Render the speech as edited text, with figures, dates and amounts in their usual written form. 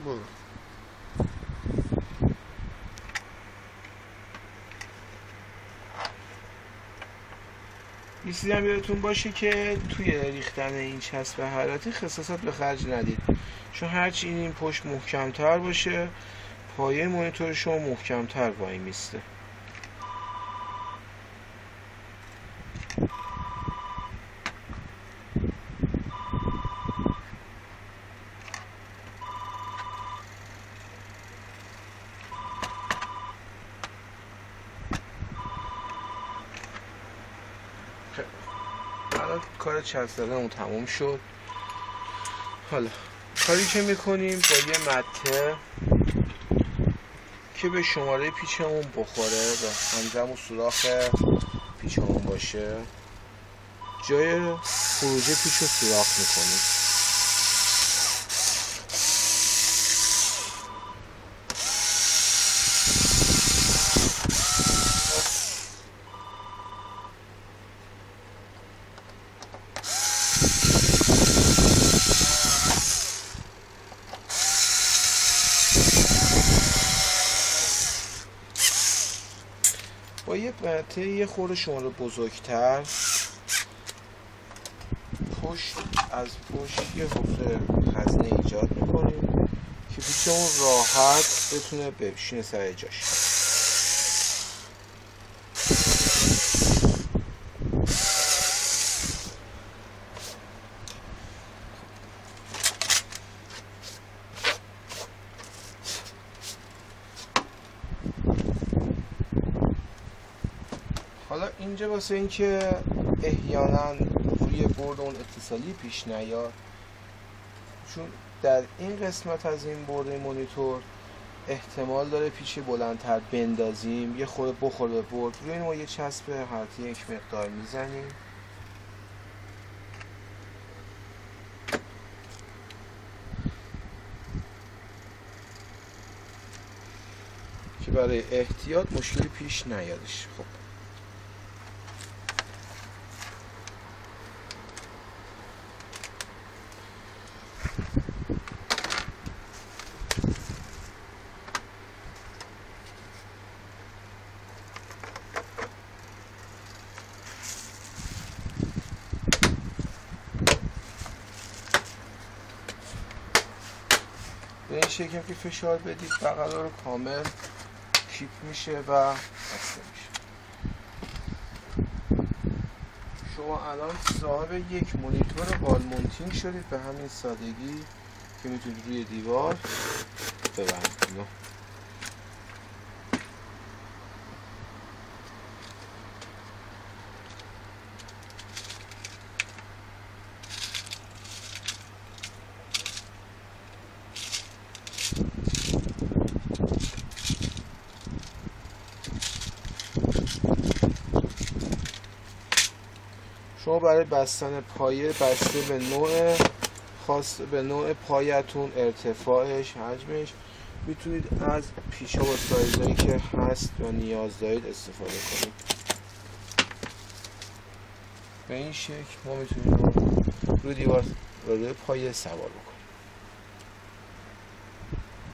برو. یه چیزی هم یادتون باشه که توی ریختن این چسب حراتی خصاصت به خرج ندید، چون هرچی این پشت محکمتر باشه پایه مانیتور شما محکمتر وای میسته. الان کار چسب زدنمون تموم شد. حالا کاری که میکنیم با یه مته که به شماره پیچمون بخوره و همزمون سوراخ پیچمون باشه، جای خروج پیچ رو سوراخ میکنیم. با یه مته یه خورده شماره بزرگتر از پشت یه حفره خزنه ایجاد میکنیم که پیچمون راحت بتونه بشینه سر جاش. حالا اینجا واسه اینکه احیانا روی برد اون اتصالی پیش نیاد، چون در این قسمت از این برد مانیتور احتمال داره پیچ بلندتر بندازیم یه خورده بخوره به برد، روی این ما یه چسب حرارتی یک مقدار میزنیم که برای احتیاط مشکلی پیش نیادش. خب به این شکل که فشار بدید بغل رو کامل کیپ میشه و بسته میشه. شما الان صاحب یک مانیتور وال مونتینگ شدید به همین سادگی که میتونید روی دیوار ببندید. شما برای بستن پایه بسته به نوع خاص به نوع پایتون، ارتفاعش، حجمش، میتونید از پیچ‌ها و سایزایی که هست و نیاز دارید استفاده کنید. به این شکل ما میتونیم روی دیوار و روی پایه سوار بکنیم.